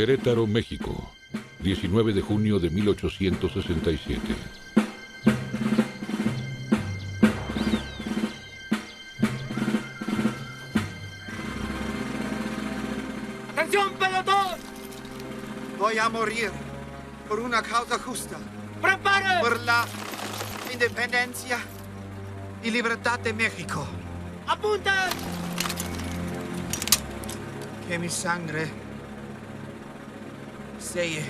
Querétaro, México, 19 de junio de 1867. ¡Atención, pelotón! Voy a morir por una causa justa. ¡Preparen! Por la independencia y libertad de México. ¡Apunten! Que mi sangre selle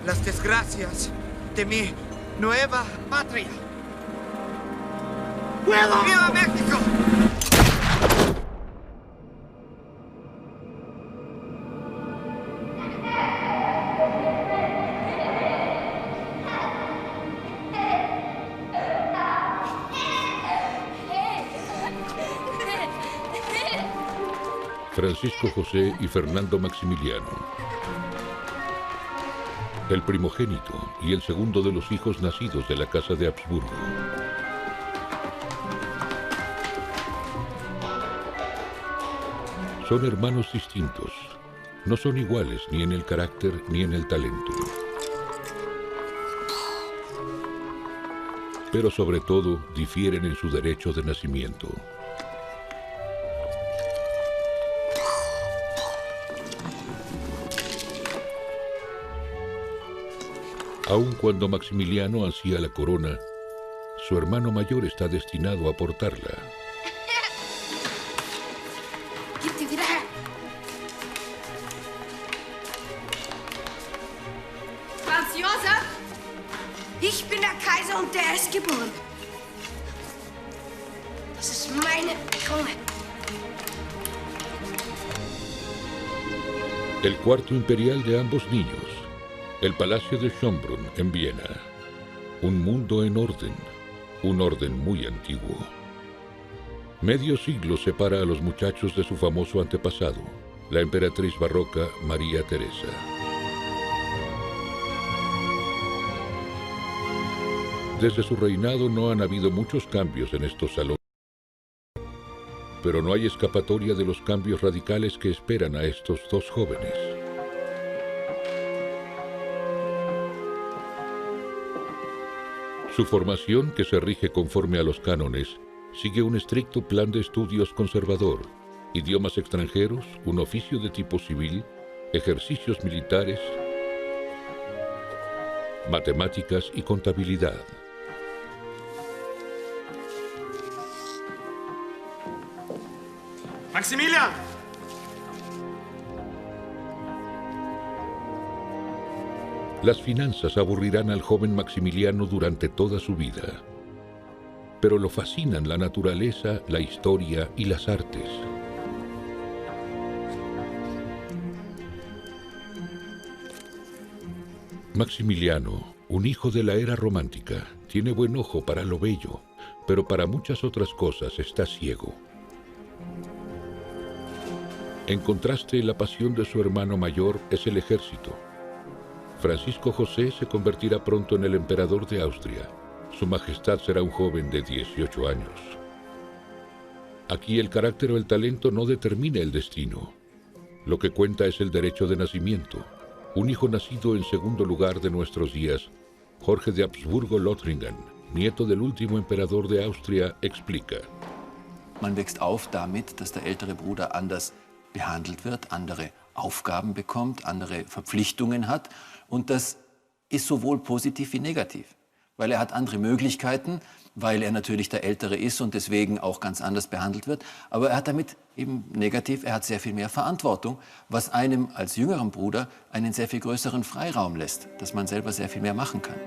las desgracias de mi nueva patria. ¡Fuego! ¡Viva México! Francisco José y Fernando Maximiliano. El primogénito y el segundo de los hijos nacidos de la Casa de Habsburgo. Son hermanos distintos. No son iguales ni en el carácter ni en el talento. Pero sobre todo difieren en su derecho de nacimiento. Aun cuando Maximiliano ansía la corona, su hermano mayor está destinado a portarla. Franz Josef, ich bin der Kaiser und der ist geboren. Das ist meine Krone. El cuarto imperial de ambos niños. El Palacio de Schönbrunn, en Viena. Un mundo en orden. Un orden muy antiguo. Medio siglo separa a los muchachos de su famoso antepasado, la emperatriz barroca María Teresa. Desde su reinado no han habido muchos cambios en estos salones, pero no hay escapatoria de los cambios radicales que esperan a estos dos jóvenes. Su formación, que se rige conforme a los cánones, sigue un estricto plan de estudios conservador, idiomas extranjeros, un oficio de tipo civil, ejercicios militares, matemáticas y contabilidad. ¡Maximilian! Las finanzas aburrirán al joven Maximiliano durante toda su vida, pero lo fascinan la naturaleza, la historia y las artes. Maximiliano, un hijo de la era romántica, tiene buen ojo para lo bello, pero para muchas otras cosas está ciego. En contraste, la pasión de su hermano mayor es el ejército. Francisco José se convertirá pronto en el emperador de Austria. Su majestad será un joven de 18 años. Aquí el carácter o el talento no determina el destino. Lo que cuenta es el derecho de nacimiento. Un hijo nacido en segundo lugar de nuestros días, Jorge de Habsburgo-Lothringen, nieto del último emperador de Austria, explica. Man wächst auf damit, dass der ältere Bruder anders behandelt wird, andere Aufgaben bekommt, andere Verpflichtungen hat. Und das ist sowohl positiv wie negativ, weil er hat andere Möglichkeiten, weil er natürlich der Ältere ist und deswegen auch ganz anders behandelt wird. Aber er hat damit eben negativ, er hat sehr viel mehr Verantwortung, was einem als jüngeren Bruder einen sehr viel größeren Freiraum lässt, dass man selber sehr viel mehr machen kann.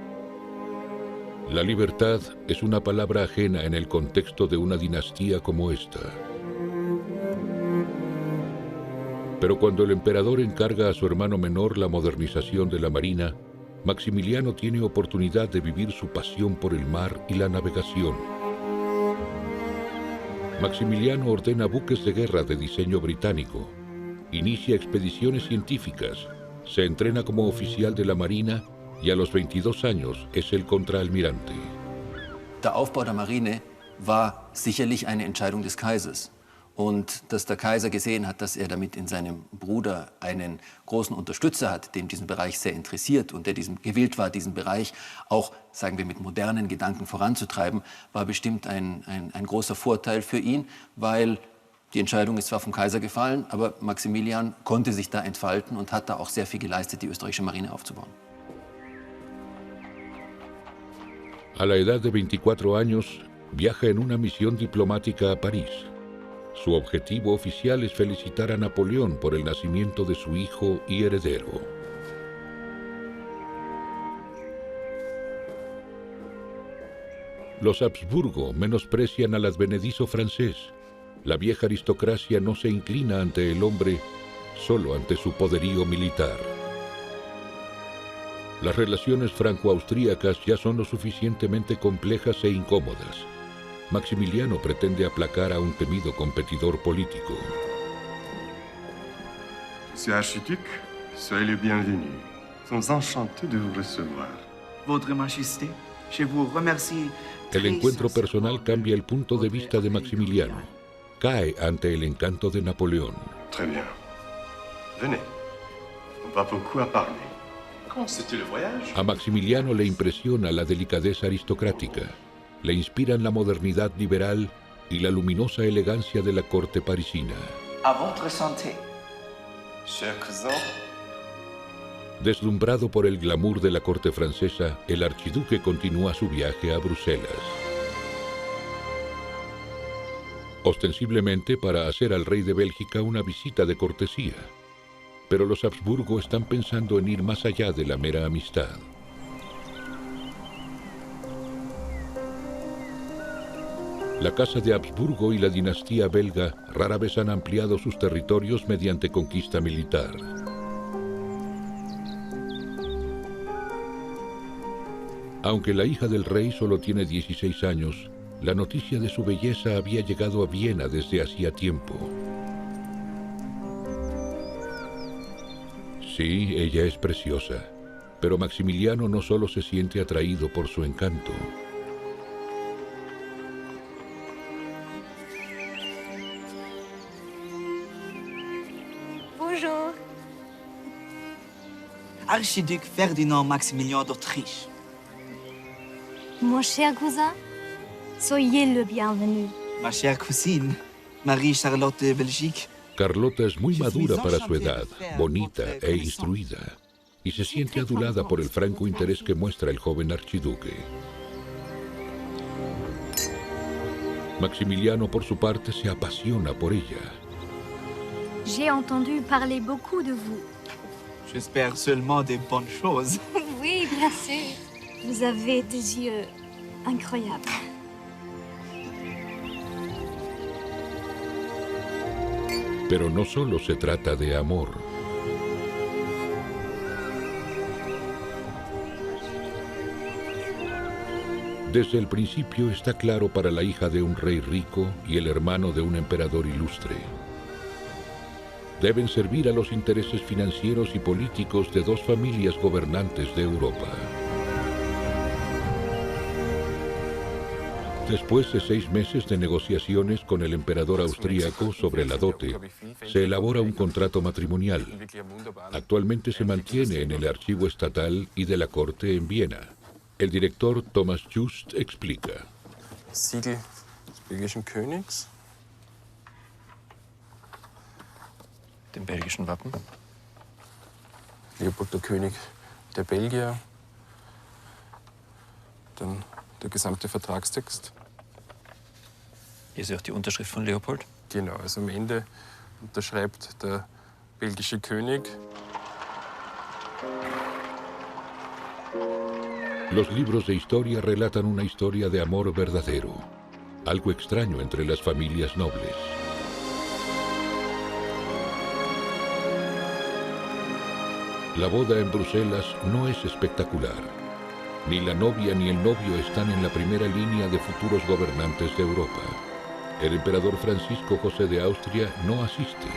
La libertad es una palabra ajena en el contexto de una dinastía como esta. Pero cuando el emperador encarga a su hermano menor la modernización de la marina, Maximiliano tiene oportunidad de vivir su pasión por el mar y la navegación. Maximiliano ordena buques de guerra de diseño británico, inicia expediciones científicas, se entrena como oficial de la marina y a los 22 años es el contraalmirante. Der Aufbau der Marine war sicherlich eine Entscheidung des Kaisers. und dass der Kaiser gesehen hat, dass er damit in seinem Bruder einen großen Unterstützer hat, den diesen Bereich sehr interessiert und der gewillt war, diesen Bereich auch, sagen wir, mit modernen Gedanken voranzutreiben, war bestimmt ein großer Vorteil für ihn, weil die Entscheidung ist zwar vom Kaiser gefallen, aber Maximilian konnte sich da entfalten und hat da auch sehr viel geleistet, die österreichische Marine aufzubauen. A la edad de 24 años, viaja en una misión diplomática a París. Su objetivo oficial es felicitar a Napoleón por el nacimiento de su hijo y heredero. Los Habsburgo menosprecian al advenedizo francés. La vieja aristocracia no se inclina ante el hombre, solo ante su poderío militar. Las relaciones franco-austríacas ya son lo suficientemente complejas e incómodas. Maximiliano pretende aplacar a un temido competidor político. Monsieur Archiduc, soyez le bienvenu. Sommes enchantés de vous recevoir. Votre Majesté, je vous remercie. El encuentro personal cambia el punto de vista de Maximiliano. Cae ante el encanto de Napoleón. Très bien. Venez. On va beaucoup à parler. Comment c'était le voyage? A Maximiliano le impresiona la delicadeza aristocrática, le inspiran la modernidad liberal y la luminosa elegancia de la corte parisina. À votre santé. Cher cousin. Deslumbrado por el glamour de la corte francesa, el archiduque continúa su viaje a Bruselas. Ostensiblemente para hacer al rey de Bélgica una visita de cortesía. Pero los Habsburgo están pensando en ir más allá de la mera amistad. La Casa de Habsburgo y la dinastía belga rara vez han ampliado sus territorios mediante conquista militar. Aunque la hija del rey solo tiene 16 años, la noticia de su belleza había llegado a Viena desde hacía tiempo. Sí, ella es preciosa, pero Maximiliano no solo se siente atraído por su encanto. Bonjour. Archiduc Ferdinand Maximilien d'Autriche. Mon cher cousin, soyez le bienvenu. Ma chère cousine, Marie-Charlotte de Belgique. Carlota es muy madura para su edad, bonita e instruida, y se siente adulada por el franco interés que muestra el joven archiduque. Maximiliano, por su parte, se apasiona por ella. J'ai entendu parler beaucoup de vous. J'espère seulement des bonnes choses. Oui, bien sûr. Vous avez des yeux incroyables. Pero no solo se trata de amor. Desde el principio está claro para la hija de un rey rico y el hermano de un emperador ilustre. Deben servir a los intereses financieros y políticos de dos familias gobernantes de Europa. Después de 6 meses de negociaciones con el emperador austríaco sobre la dote, se elabora un contrato matrimonial. Actualmente se mantiene en el archivo estatal y de la corte en Viena. El director Thomas Just explica. Siegel des belgischen Königs. Dem belgischen Wappen. Leopold der König der Belgier. Dann der gesamte Vertragstext. Hier ist auch die Unterschrift von Leopold. Genau, also am Ende unterschreibt der belgische König. Los libros de historia relatan una historia de amor verdadero, algo extraño entre las familias nobles. La boda en Bruselas no es espectacular. Ni la novia ni el novio están en la primera línea de futuros gobernantes de Europa. El emperador Francisco José de Austria no asiste.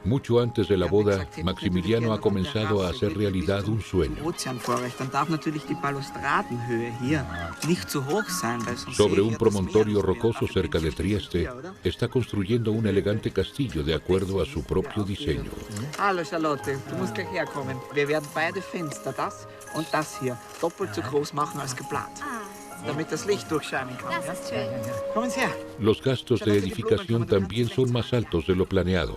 Mucho antes de la boda, Maximiliano ha comenzado a hacer realidad un sueño. Sobre un promontorio rocoso cerca de Trieste, está construyendo un elegante castillo de acuerdo a su propio diseño. Hallo Charlotte, du musst gleich herkommen. Wir werden beide Fenster, das und das hier, doppelt so groß machen als geplant. Damit das Licht durchscheinen kann. Das ist schön. Kommen Sie her. Los gastos de edificación también son más altos de lo planeado.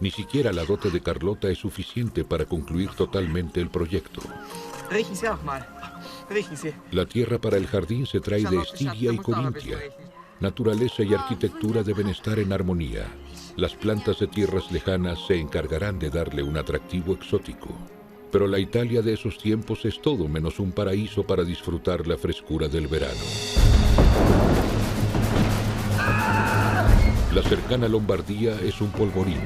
Ni siquiera la dote de Carlota es suficiente para concluir totalmente el proyecto. Riechen Sie auch mal. Riechen Sie. La tierra para el jardín se trae de Estigia y Corintia. Naturaleza y arquitectura deben estar en armonía. Las plantas de tierras lejanas se encargarán de darle un atractivo exótico. Pero la Italia de esos tiempos es todo menos un paraíso para disfrutar la frescura del verano. La cercana Lombardía es un polvorín.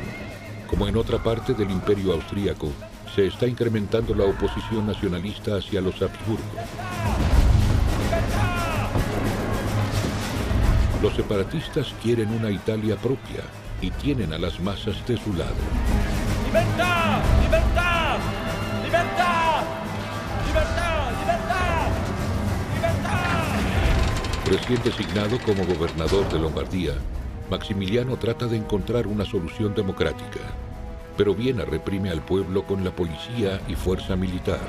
Como en otra parte del Imperio Austríaco, se está incrementando la oposición nacionalista hacia los Habsburgo. Los separatistas quieren una Italia propia y tienen a las masas de su lado. ¡Libertad! ¡Libertad! ¡Libertad! ¡Libertad! ¡Libertad! ¡Libertad! Recién designado como gobernador de Lombardía, Maximiliano trata de encontrar una solución democrática, pero Viena reprime al pueblo con la policía y fuerza militar.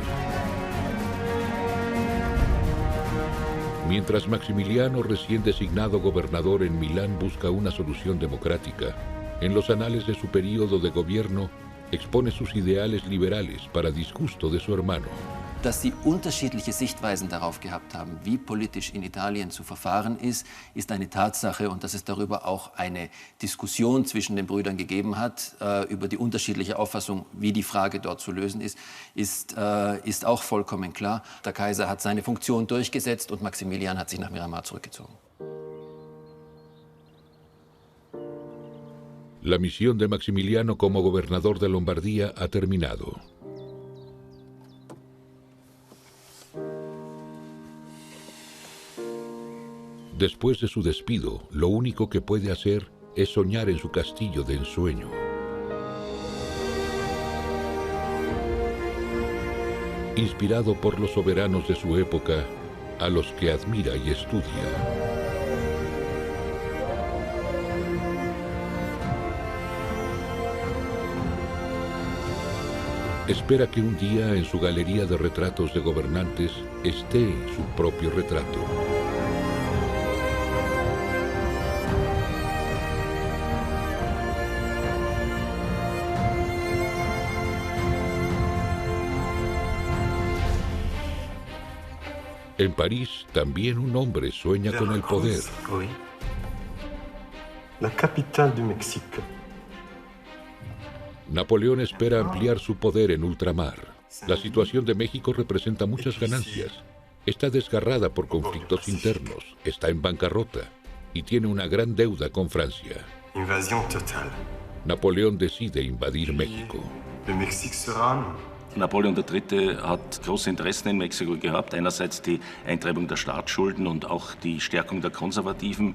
Mientras Maximiliano, recién designado gobernador en Milán, busca una solución democrática, en los anales de su período de gobierno expone sus ideales liberales para disgusto de su hermano. Dass sie unterschiedliche Sichtweisen darauf gehabt haben, wie politisch in Italien zu verfahren ist, ist eine Tatsache. Und dass es darüber auch eine Diskussion zwischen den Brüdern gegeben hat, über die unterschiedliche Auffassung, wie die Frage dort zu lösen ist, ist auch vollkommen klar. Der Kaiser hat seine Funktion durchgesetzt und Maximilian hat sich nach Miramar zurückgezogen. La misión de Maximiliano como gobernador de Lombardía ha terminado. Después de su despido, lo único que puede hacer es soñar en su castillo de ensueño. Inspirado por los soberanos de su época, a los que admira y estudia. Espera que un día en su galería de retratos de gobernantes esté su propio retrato. En París, también un hombre sueña con el poder. Oui. La capitale du Mexique. Napoleón espera ampliar su poder en ultramar. La situación de México representa muchas ganancias. Está desgarrada por conflictos internos, está en bancarrota y tiene una gran deuda con Francia. Invasion totale. Napoleón decide invadir México. Le Mexique sera... Napoleon III. Hat große Interessen in Mexiko gehabt. Einerseits die Eintreibung der Staatsschulden und auch die Stärkung der Konservativen,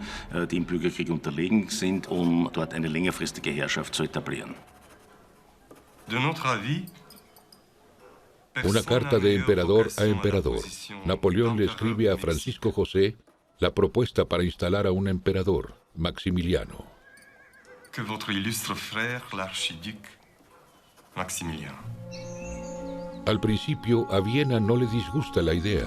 die im Bürgerkrieg unterlegen sind, um dort eine längerfristige Herrschaft zu etablieren. De notre avis, una carta de emperador a emperador. Napoleón le escribe a Francisco José la propuesta para instalar a un emperador, Maximiliano. Que votre illustre frère, l'archiduc Maximilien. Al principio, a Viena no le disgusta la idea.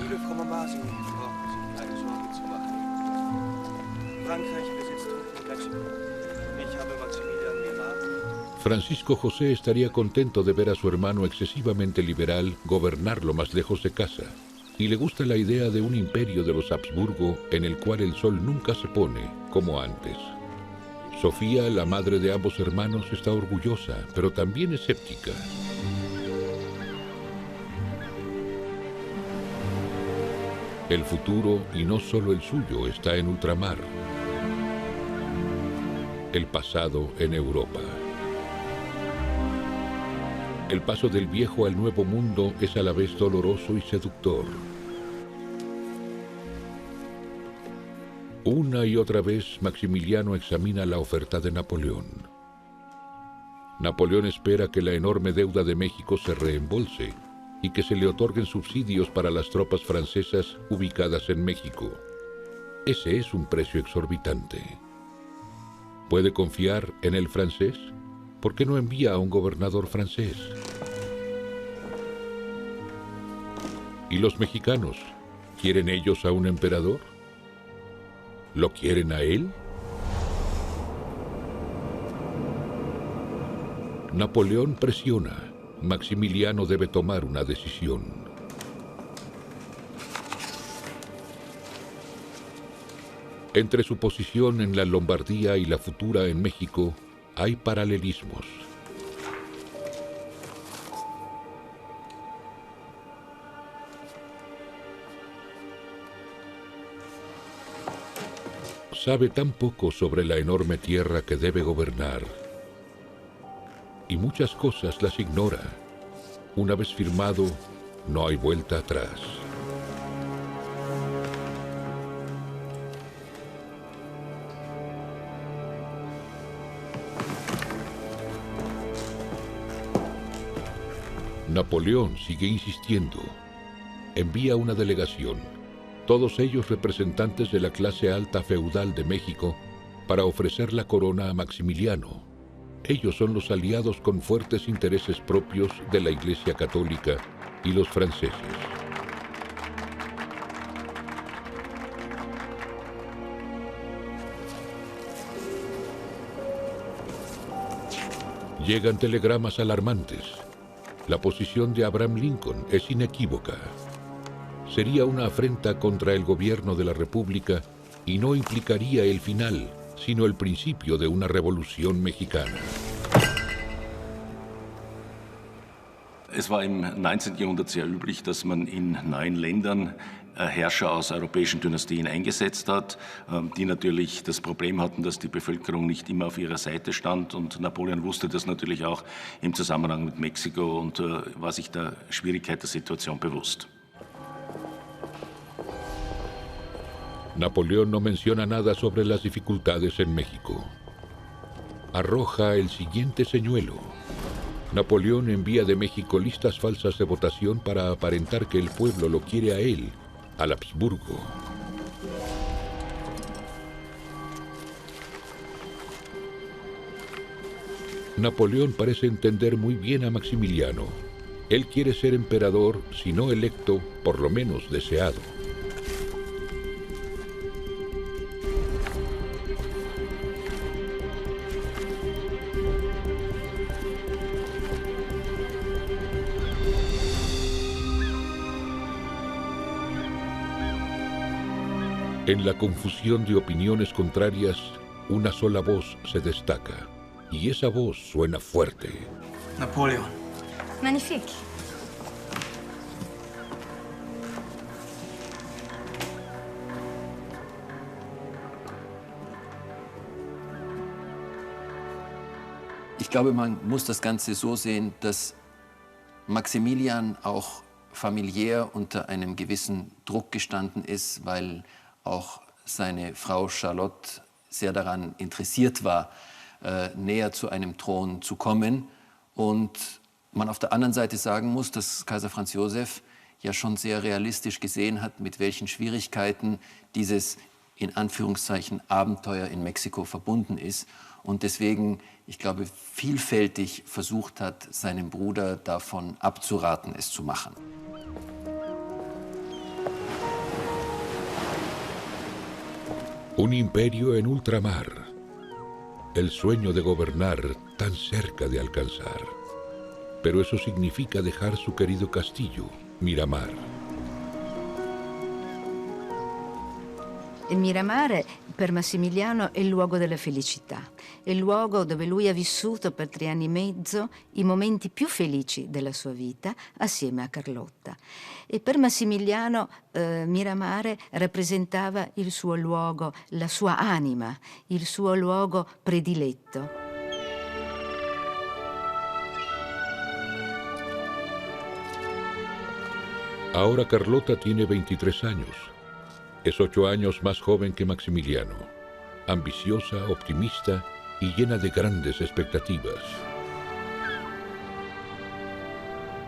Francisco José estaría contento de ver a su hermano excesivamente liberal gobernar lo más lejos de casa, y le gusta la idea de un imperio de los Habsburgo en el cual el sol nunca se pone como antes. Sofía, la madre de ambos hermanos, está orgullosa, pero también escéptica. El futuro, y no solo el suyo, está en ultramar. El pasado en Europa. El paso del viejo al nuevo mundo es a la vez doloroso y seductor. Una y otra vez Maximiliano examina la oferta de Napoleón. Napoleón espera que la enorme deuda de México se reembolse y que se le otorguen subsidios para las tropas francesas ubicadas en México. Ese es un precio exorbitante. ¿Puede confiar en el francés? ¿Por qué no envía a un gobernador francés? ¿Y los mexicanos? ¿Quieren ellos a un emperador? ¿Lo quieren a él? Napoleón presiona. Maximiliano debe tomar una decisión. Entre su posición en la Lombardía y la futura en México hay paralelismos. Sabe tan poco sobre la enorme tierra que debe gobernar. Y muchas cosas las ignora. Una vez firmado, no hay vuelta atrás. Napoleón sigue insistiendo. Envía una delegación, todos ellos representantes de la clase alta feudal de México, para ofrecer la corona a Maximiliano. Ellos son los aliados con fuertes intereses propios de la Iglesia Católica y los franceses. Llegan telegramas alarmantes. La posición de Abraham Lincoln es inequívoca. Sería una afrenta contra el gobierno de la República y no implicaría el final, sino el principio de una revolución mexicana. Es war im 19. Jahrhundert sehr üblich, dass man in neuen Ländern Herrscher aus europäischen Dynastien eingesetzt hat, die natürlich das Problem hatten, dass die Bevölkerung nicht immer auf ihrer Seite stand. Und Napoleon wusste das natürlich auch im Zusammenhang mit Mexiko und war sich der Schwierigkeit der Situation bewusst. Napoleón no menciona nada sobre las dificultades en México. Arroja el siguiente señuelo. Napoleón envía de México listas falsas de votación para aparentar que el pueblo lo quiere a él, al Habsburgo. Napoleón parece entender muy bien a Maximiliano. Él quiere ser emperador, si no electo, por lo menos deseado. En la confusión de opiniones contrarias, una sola voz se destaca, y esa voz suena fuerte. Napoleon. Magnifique. Ich glaube, man muss das Ganze so sehen, dass Maximilian auch familiär unter einem gewissen Druck gestanden ist, weil auch seine Frau Charlotte sehr daran interessiert war, näher zu einem Thron zu kommen. Und man auf der anderen Seite sagen muss, dass Kaiser Franz Josef ja schon sehr realistisch gesehen hat, mit welchen Schwierigkeiten dieses in Anführungszeichen Abenteuer in Mexiko verbunden ist. Und deswegen, ich glaube, vielfältig versucht hat, seinem Bruder davon abzuraten, es zu machen. Un imperio en ultramar. El sueño de gobernar tan cerca de alcanzar. Pero eso significa dejar su querido castillo, Miramar. Miramar per Massimiliano è il luogo della felicità, è il luogo dove lui ha vissuto per 3 anni e mezzo i momenti più felici della sua vita assieme a Carlotta. E per Massimiliano Miramar rappresentava il suo luogo, la sua anima, il suo luogo prediletto. Ahora Carlota tiene 23 años. Es 8 años más joven que Maximiliano, ambiciosa, optimista y llena de grandes expectativas.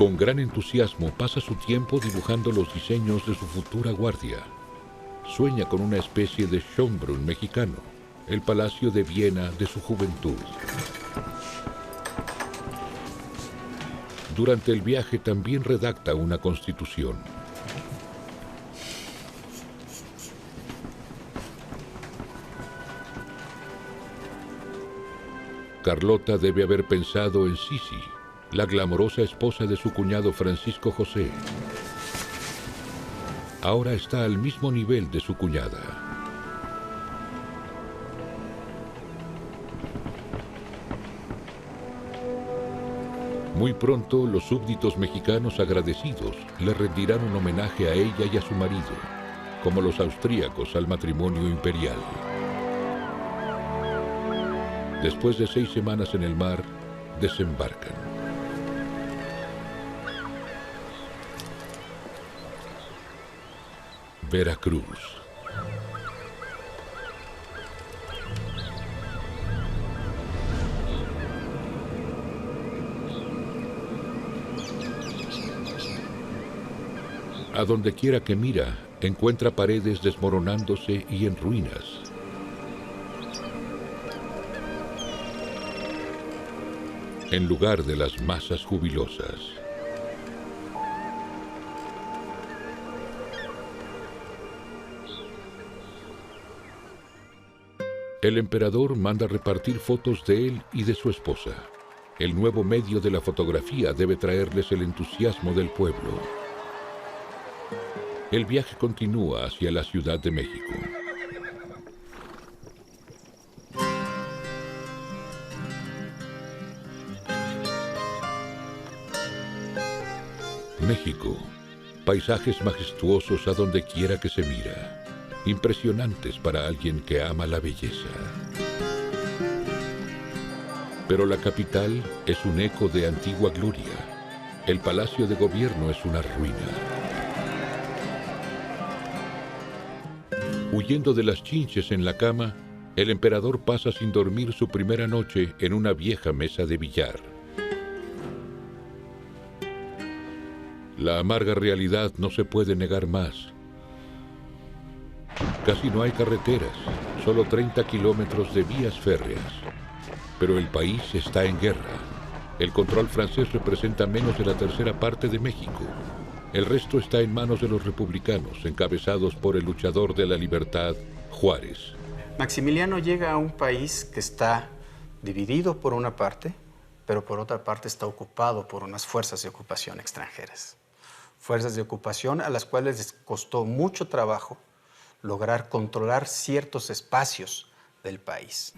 Con gran entusiasmo pasa su tiempo dibujando los diseños de su futura guardia. Sueña con una especie de Schönbrunn mexicano, el Palacio de Viena de su juventud. Durante el viaje también redacta una constitución. Carlota debe haber pensado en Sisi, la glamorosa esposa de su cuñado Francisco José. Ahora está al mismo nivel de su cuñada. Muy pronto, los súbditos mexicanos agradecidos le rendirán un homenaje a ella y a su marido, como los austríacos al matrimonio imperial. Después de 6 semanas en el mar, desembarcan. Veracruz. A donde quiera que mira, encuentra paredes desmoronándose y en ruinas. En lugar de las masas jubilosas. El emperador manda repartir fotos de él y de su esposa. El nuevo medio de la fotografía debe traerles el entusiasmo del pueblo. El viaje continúa hacia la Ciudad de México. México, paisajes majestuosos a donde quiera que se mira, impresionantes para alguien que ama la belleza. Pero la capital es un eco de antigua gloria. El palacio de gobierno es una ruina. Huyendo de las chinches en la cama, el emperador pasa sin dormir su primera noche en una vieja mesa de billar. La amarga realidad no se puede negar más. Casi no hay carreteras, solo 30 kilómetros de vías férreas. Pero el país está en guerra. El control francés representa menos de la tercera parte de México. El resto está en manos de los republicanos, encabezados por el luchador de la libertad, Juárez. Maximiliano llega a un país que está dividido por una parte, pero por otra parte está ocupado por unas fuerzas de ocupación extranjeras. Fuerzas de ocupación a las cuales les costó mucho trabajo lograr controlar ciertos espacios del país.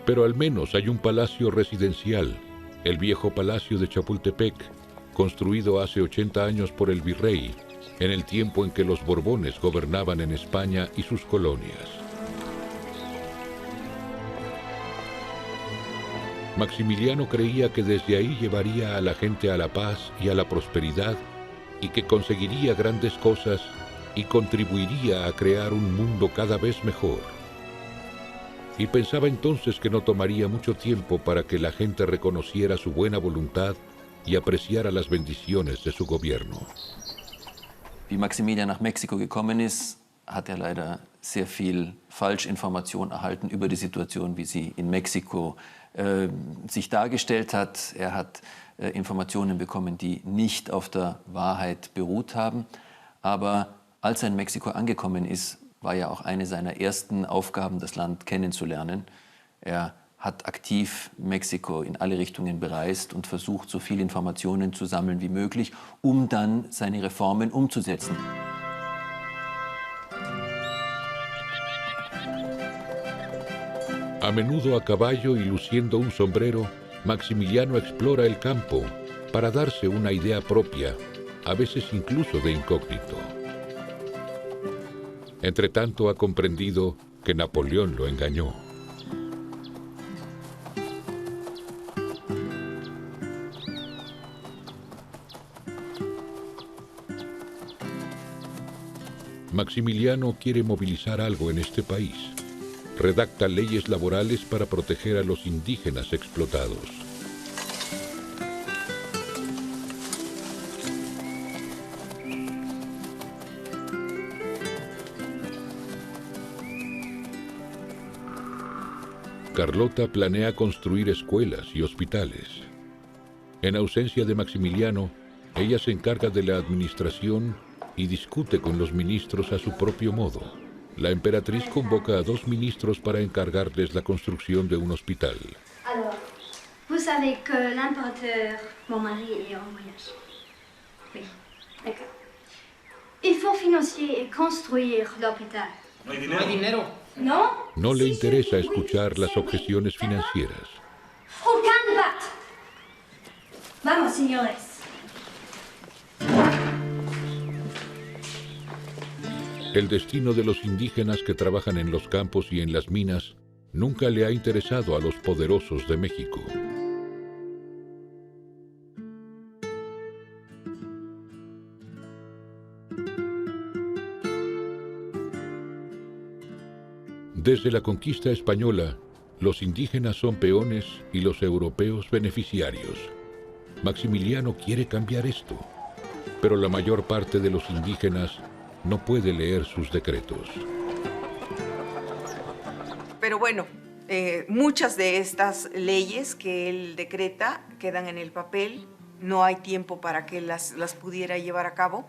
Pero al menos hay un palacio residencial, el viejo Palacio de Chapultepec, construido hace 80 años por el virrey, en el tiempo en que los Borbones gobernaban en España y sus colonias. Maximiliano creía que desde ahí llevaría a la gente a la paz y a la prosperidad, y que conseguiría grandes cosas y contribuiría a crear un mundo cada vez mejor. Y pensaba entonces que no tomaría mucho tiempo para que la gente reconociera su buena voluntad y apreciara las bendiciones de su gobierno. Wie Maximilian nach Mexiko gekommen ist, hat er leider sehr viel Falschinformation erhalten über die Situation, wie sie in Mexiko sich dargestellt hat. Er hat Informationen bekommen, die nicht auf der Wahrheit beruht haben. Aber als er in Mexiko angekommen ist, war ja auch eine seiner ersten Aufgaben, das Land kennenzulernen. Er hat aktiv Mexiko in alle Richtungen bereist und versucht, so viele Informationen zu sammeln wie möglich, um dann seine Reformen umzusetzen. A menudo a caballo y luciendo un sombrero, Maximiliano explora el campo para darse una idea propia, a veces incluso de incógnito. Entretanto ha comprendido que Napoleón lo engañó. Maximiliano quiere movilizar algo en este país. Redacta leyes laborales para proteger a los indígenas explotados. Carlota planea construir escuelas y hospitales. En ausencia de Maximiliano, ella se encarga de la administración y discute con los ministros a su propio modo. La emperatriz convoca a 2 ministros para encargarles la construcción de un hospital. Alors, vous savez que l'impérateur, mon mari, est en voyage. Oui, d'accord. Il faut financer et construire l'hôpital. No hay dinero. ¿No? No le interesa escuchar las objeciones financieras. Aucun débat. Vamos, señores. El destino de los indígenas que trabajan en los campos y en las minas nunca le ha interesado a los poderosos de México. Desde la conquista española, los indígenas son peones y los europeos beneficiarios. Maximiliano quiere cambiar esto, pero la mayor parte de los indígenas no puede leer sus decretos. Pero bueno, muchas de estas leyes que él decreta quedan en el papel, no hay tiempo para que las pudiera llevar a cabo,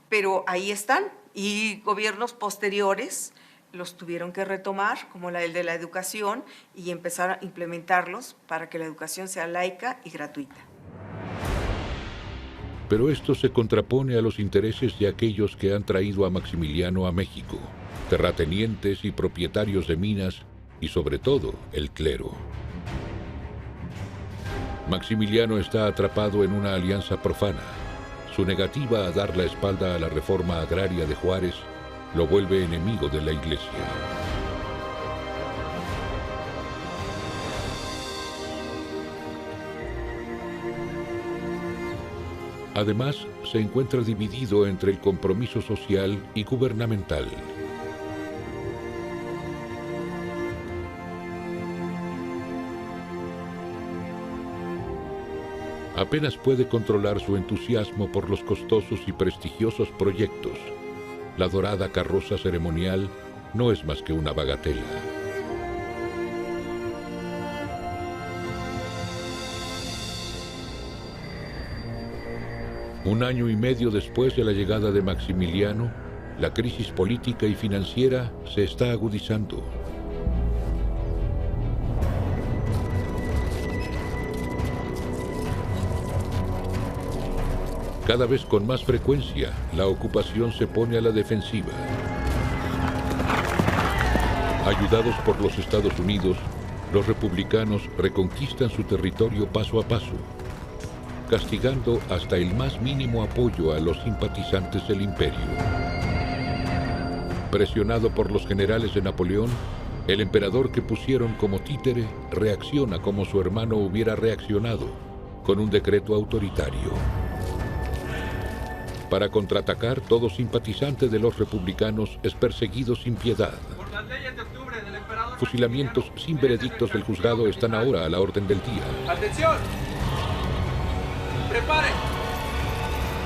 pero ahí están, y gobiernos posteriores los tuvieron que retomar, como el de la educación, y empezar a implementarlos para que la educación sea laica y gratuita. Pero esto se contrapone a los intereses de aquellos que han traído a Maximiliano a México, terratenientes y propietarios de minas, y sobre todo el clero. Maximiliano está atrapado en una alianza profana. Su negativa a dar la espalda a la reforma agraria de Juárez lo vuelve enemigo de la Iglesia. Además, se encuentra dividido entre el compromiso social y gubernamental. Apenas puede controlar su entusiasmo por los costosos y prestigiosos proyectos. La dorada carroza ceremonial no es más que una bagatela. Un año y medio después de la llegada de Maximiliano, la crisis política y financiera se está agudizando. Cada vez con más frecuencia, la ocupación se pone a la defensiva. Ayudados por los Estados Unidos, los republicanos reconquistan su territorio paso a paso, castigando hasta el más mínimo apoyo a los simpatizantes del imperio. Presionado por los generales de Napoleón, el emperador que pusieron como títere reacciona como su hermano hubiera reaccionado, con un decreto autoritario. Para contraatacar, todo simpatizante de los republicanos es perseguido sin piedad. Fusilamientos sin veredictos del juzgado están ahora a la orden del día. ¡Atención! ¡Prepare!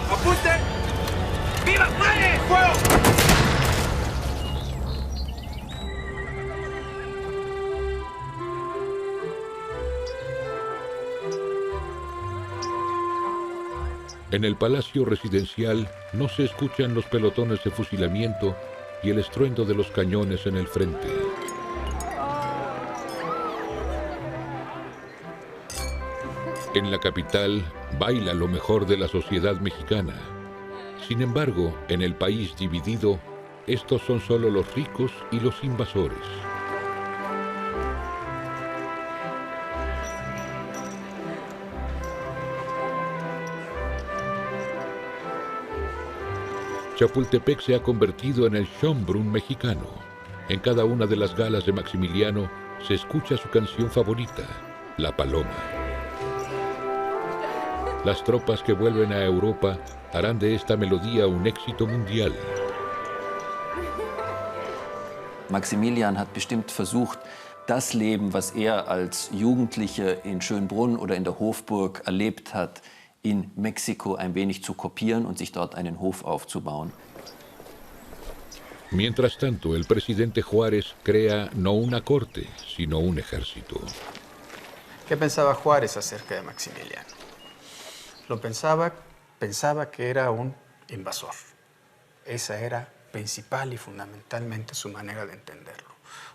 ¡Apunte! ¡Viva! ¡Muere! ¡Fuego! En el palacio residencial no se escuchan los pelotones de fusilamiento y el estruendo de los cañones en el frente. En la capital baila lo mejor de la sociedad mexicana. Sin embargo, en el país dividido, estos son solo los ricos y los invasores. Chapultepec se ha convertido en el Schönbrunn mexicano. En cada una de las galas de Maximiliano se escucha su canción favorita, La Paloma. Las tropas que vuelven a Europa harán de esta melodía un éxito mundial. Maximilian hat bestimmt versucht, das Leben, was er als Jugendlicher in Schönbrunn oder in der Hofburg erlebt hat, in Mexiko ein wenig zu kopieren und sich dort einen Hof aufzubauen. Mientras tanto, el presidente Juárez crea no una corte, sino un ejército. ¿Qué pensaba Juárez acerca de Maximiliano? Pensaba que era un invasor. Esa era principal y fundamentalmente su manera de entenderlo.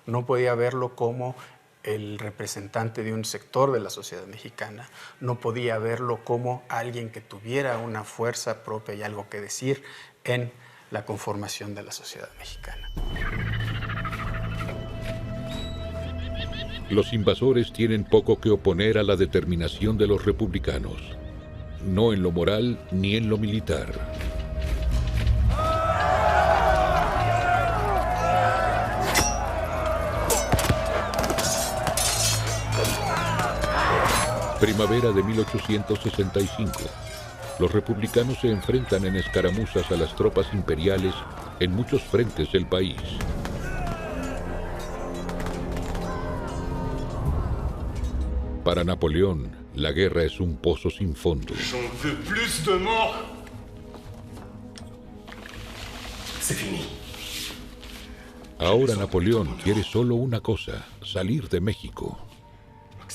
No podía verlo como el representante de un sector de la sociedad mexicana, no podía verlo como alguien que tuviera una fuerza propia y algo que decir en la conformación de la sociedad mexicana. Los invasores tienen poco que oponer a la determinación de los republicanos, no en lo moral ni en lo militar. Primavera de 1865. Los republicanos se enfrentan en escaramuzas a las tropas imperiales en muchos frentes del país. Para Napoleón, la guerra es un pozo sin fondo. J'en veux plus de morts. C'est fini. Ahora Napoleón quiere solo una cosa, salir de México.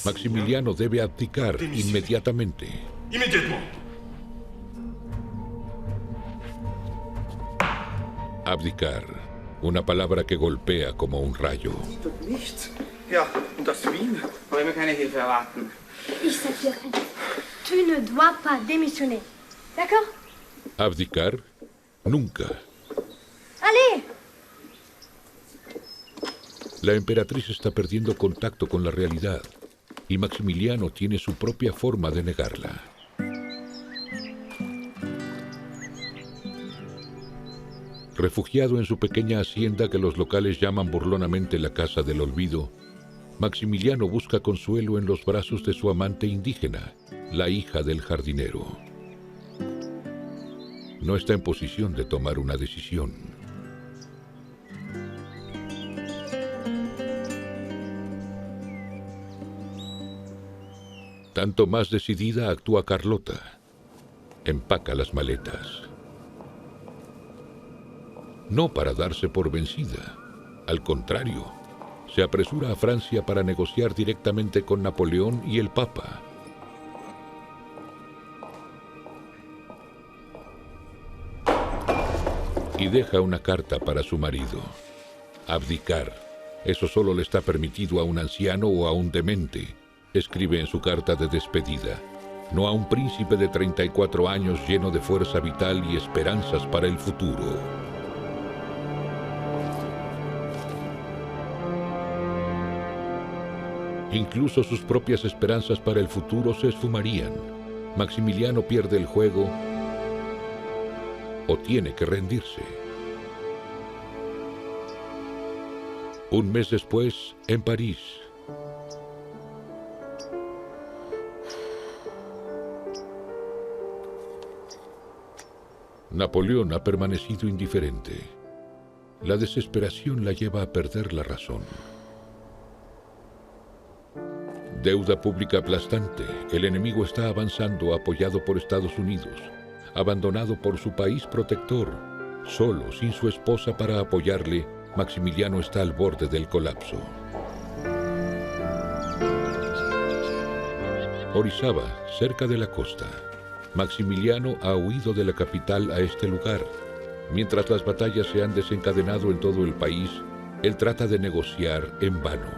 Maximiliano debe abdicar inmediatamente. Immédiatement. Abdicar, una palabra que golpea como un rayo. Nicht. Ja, und aus Wien wollen wir keine Hilfe erwarten. Ich sag dir, tu ne dois pas démissionner. D'accord? Abdicar, nunca. Allez! La emperatriz está perdiendo contacto con la realidad y Maximiliano tiene su propia forma de negarla. Refugiado en su pequeña hacienda que los locales llaman burlonamente la Casa del Olvido, Maximiliano busca consuelo en los brazos de su amante indígena, la hija del jardinero. No está en posición de tomar una decisión. Tanto más decidida actúa Carlota. Empaca las maletas. No para darse por vencida. Al contrario, se apresura a Francia para negociar directamente con Napoleón y el Papa. Y deja una carta para su marido. Abdicar. Eso solo le está permitido a un anciano o a un demente, escribe en su carta de despedida, no a un príncipe de 34 años lleno de fuerza vital y esperanzas para el futuro. Incluso sus propias esperanzas para el futuro se esfumarían. Maximiliano pierde el juego o tiene que rendirse. Un mes después, en París. Napoleón ha permanecido indiferente. La desesperación la lleva a perder la razón. Deuda pública aplastante. El enemigo está avanzando apoyado por Estados Unidos, abandonado por su país protector. Solo, sin su esposa para apoyarle, Maximiliano está al borde del colapso. Orizaba, cerca de la costa. Maximiliano ha huido de la capital a este lugar. Mientras las batallas se han desencadenado en todo el país, él trata de negociar en vano.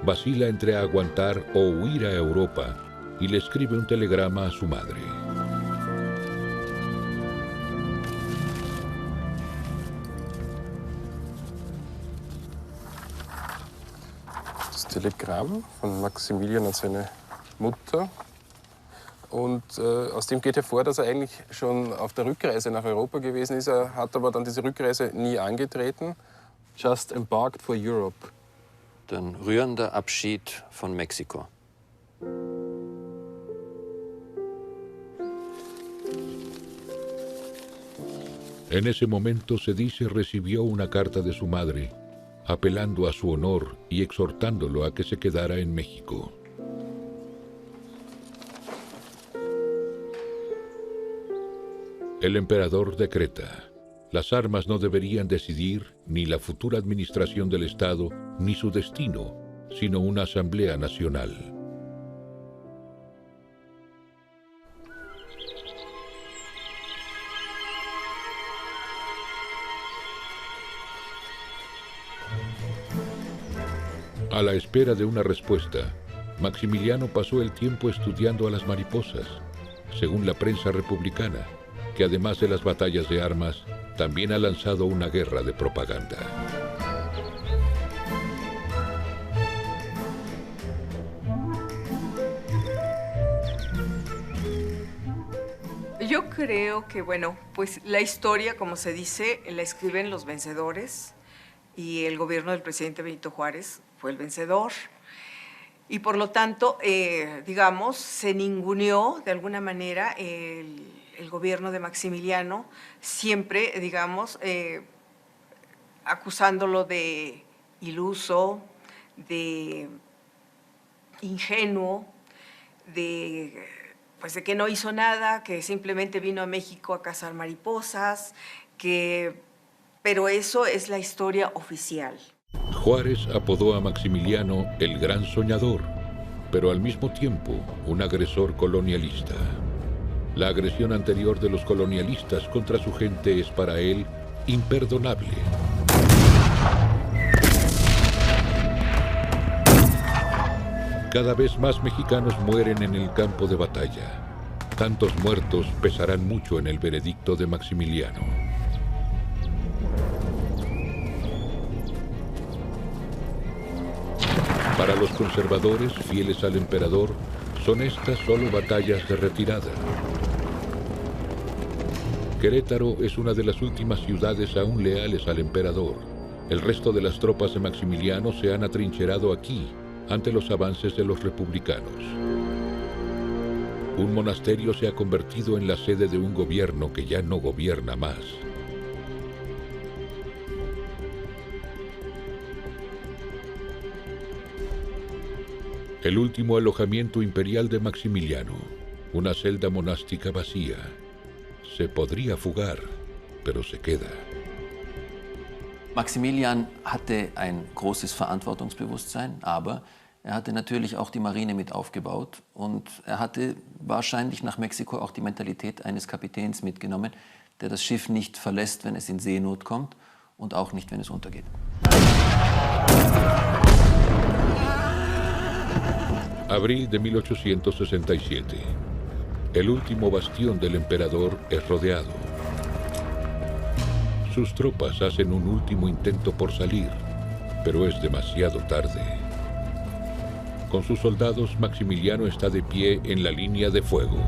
Vacila entre aguantar o huir a Europa y le escribe un telegrama a su madre. Das Telegramm von Maximilian an seine Mutter. Und aus dem geht hervor, dass er eigentlich schon auf der Rückreise nach Europa gewesen ist. Er hat aber dann diese Rückreise nie angetreten. Just embarked for Europe. Ein rührender Abschied von Mexiko. En ese momento se dice recibió una carta de su madre, apelando a su honor y exhortándolo a que se quedara en México. El emperador decreta: Las armas no deberían decidir ni la futura administración del Estado ni su destino, sino una Asamblea Nacional. A la espera de una respuesta, Maximiliano pasó el tiempo estudiando a las mariposas, según la prensa republicana, que además de las batallas de armas, también ha lanzado una guerra de propaganda. Yo creo que, bueno, pues la historia, como se dice, la escriben los vencedores y el gobierno del presidente Benito Juárez fue el vencedor. Y por lo tanto, digamos, se ninguneó de alguna manera el gobierno de Maximiliano, siempre, digamos, acusándolo de iluso, de ingenuo, de que no hizo nada, que simplemente vino a México a cazar mariposas, pero eso es la historia oficial. Juárez apodó a Maximiliano el Gran Soñador, pero al mismo tiempo un agresor colonialista. La agresión anterior de los colonialistas contra su gente es para él imperdonable. Cada vez más mexicanos mueren en el campo de batalla. Tantos muertos pesarán mucho en el veredicto de Maximiliano. Para los conservadores, fieles al emperador, son estas solo batallas de retirada. Querétaro es una de las últimas ciudades aún leales al emperador. El resto de las tropas de Maximiliano se han atrincherado aquí, ante los avances de los republicanos. Un monasterio se ha convertido en la sede de un gobierno que ya no gobierna más. El último alojamiento imperial de Maximiliano, una celda monástica vacía. Se podría fugar, pero se queda. Maximilian hatte ein großes Verantwortungsbewusstsein, aber er hatte natürlich auch die Marine mit aufgebaut und er hatte wahrscheinlich nach Mexiko auch die Mentalität eines Kapitäns mitgenommen, der das Schiff nicht verlässt, wenn es in Seenot kommt und auch nicht, wenn es untergeht. Abril de 1867. El último bastión del emperador es rodeado. Sus tropas hacen un último intento por salir, pero es demasiado tarde. Con sus soldados, Maximiliano está de pie en la línea de fuego.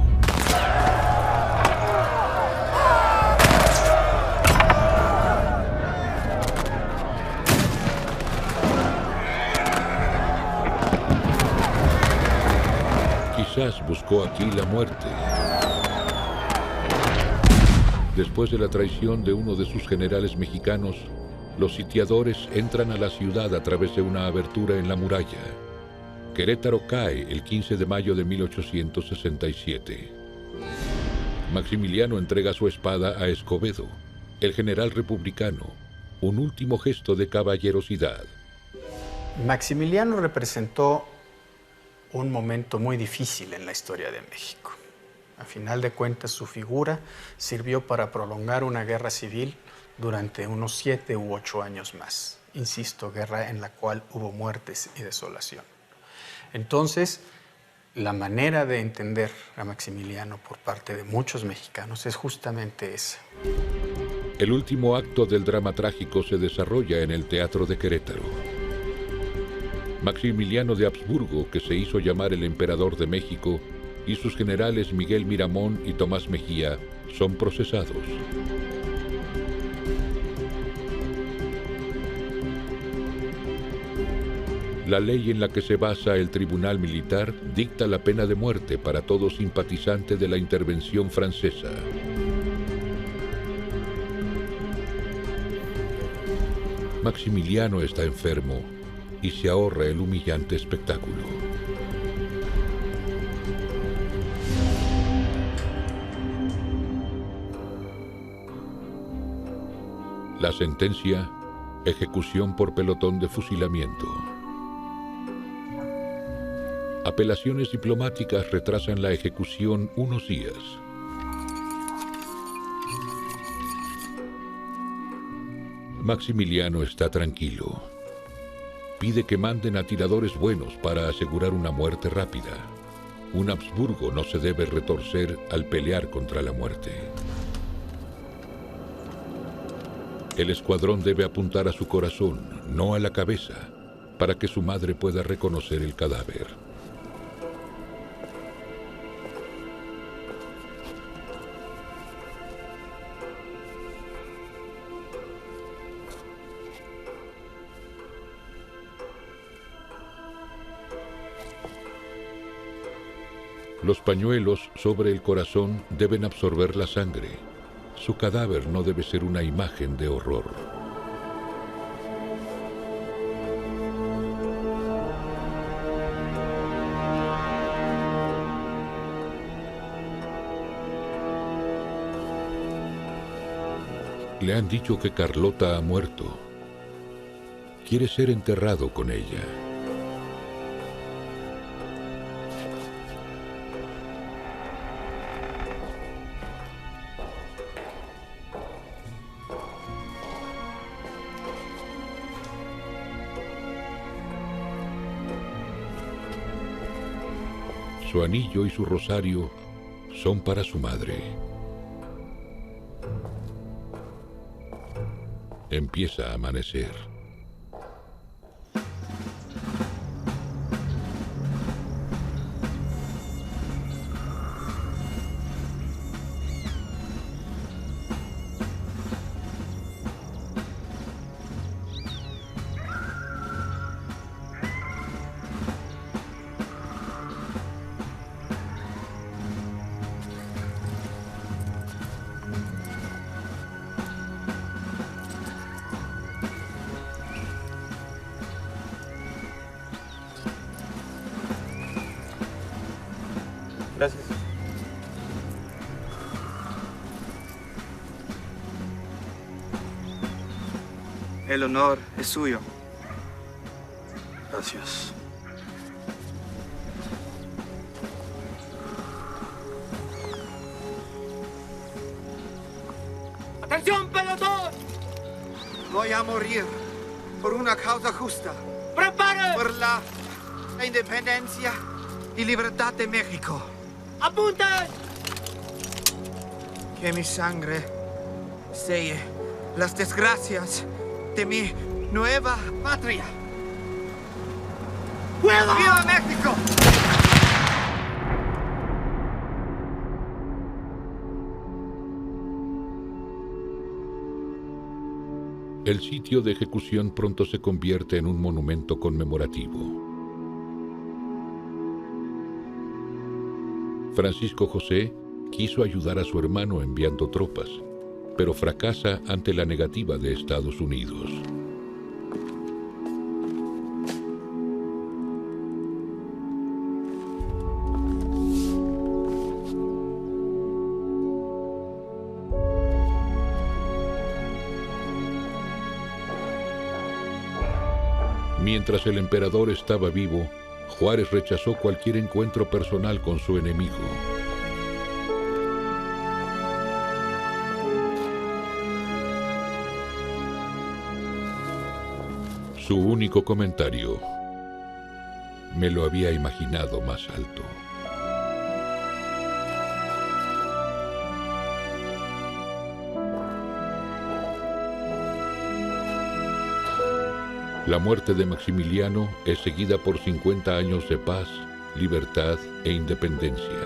Quizás buscó aquí la muerte. Después de la traición de uno de sus generales mexicanos, los sitiadores entran a la ciudad a través de una abertura en la muralla. Querétaro cae el 15 de mayo de 1867. Maximiliano entrega su espada a Escobedo, el general republicano, un último gesto de caballerosidad. Maximiliano representó un momento muy difícil en la historia de México. A final de cuentas, su figura sirvió para prolongar una guerra civil durante unos 7 u 8 años más. Insisto, guerra en la cual hubo muertes y desolación. Entonces, la manera de entender a Maximiliano por parte de muchos mexicanos es justamente esa. El último acto del drama trágico se desarrolla en el Teatro de Querétaro. Maximiliano de Habsburgo, que se hizo llamar el Emperador de México, y sus generales Miguel Miramón y Tomás Mejía son procesados. La ley en la que se basa el tribunal militar dicta la pena de muerte para todo simpatizante de la intervención francesa. Maximiliano está enfermo y se ahorra el humillante espectáculo. La sentencia: ejecución por pelotón de fusilamiento. Apelaciones diplomáticas retrasan la ejecución unos días. Maximiliano está tranquilo. Pide que manden a tiradores buenos para asegurar una muerte rápida. Un Habsburgo no se debe retorcer al pelear contra la muerte. El escuadrón debe apuntar a su corazón, no a la cabeza, para que su madre pueda reconocer el cadáver. Los pañuelos sobre el corazón deben absorber la sangre. Su cadáver no debe ser una imagen de horror. Le han dicho que Carlota ha muerto. Quiere ser enterrado con ella. Su anillo y su rosario son para su madre. Empieza a amanecer. Gracias. El honor es suyo. Gracias. ¡Atención, pelotón! Voy a morir por una causa justa. ¡Prepare! Por la independencia y libertad de México. ¡Apunten! Que mi sangre selle las desgracias de mi nueva patria. ¡Fuego! ¡Viva México! El sitio de ejecución pronto se convierte en un monumento conmemorativo. Francisco José quiso ayudar a su hermano enviando tropas, pero fracasa ante la negativa de Estados Unidos. Mientras el emperador estaba vivo, Juárez rechazó cualquier encuentro personal con su enemigo. Su único comentario: me lo había imaginado más alto. La muerte de Maximiliano es seguida por 50 años de paz, libertad e independencia.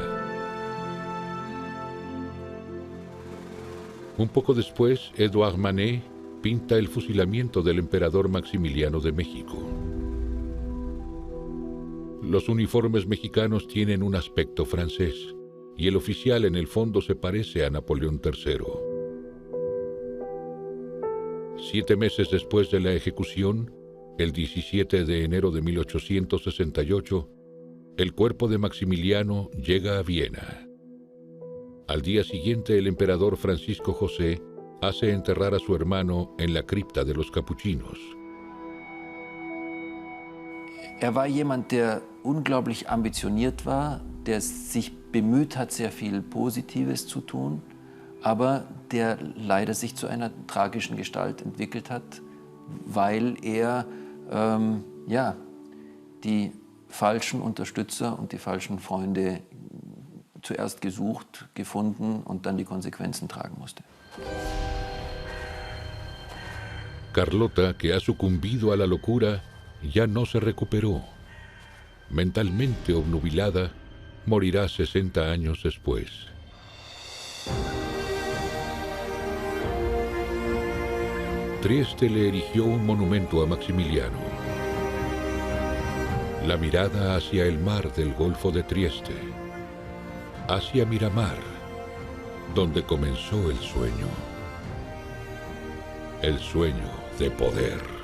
Un poco después, Édouard Manet pinta el fusilamiento del emperador Maximiliano de México. Los uniformes mexicanos tienen un aspecto francés, y el oficial en el fondo se parece a Napoleón III. 7 meses después de la ejecución, el 17 de enero de 1868, el cuerpo de Maximiliano llega a Viena. Al día siguiente, el emperador Francisco José hace enterrar a su hermano en la cripta de los capuchinos. Er war jemand, der unglaublich ambitioniert war, der sich bemüht hat, sehr viel Positives zu tun, aber der leider sich zu einer tragischen Gestalt entwickelt hat, weil er die falschen Unterstützer und die falschen Freunde zuerst gesucht, gefunden und dann die Konsequenzen tragen musste. Carlota, que ha sucumbido a la locura, ya no se recuperó. Mentalmente obnubilada, morirá 60 años después. Trieste le erigió un monumento a Maximiliano. La mirada hacia el mar del Golfo de Trieste, hacia Miramar, donde comenzó el sueño de poder.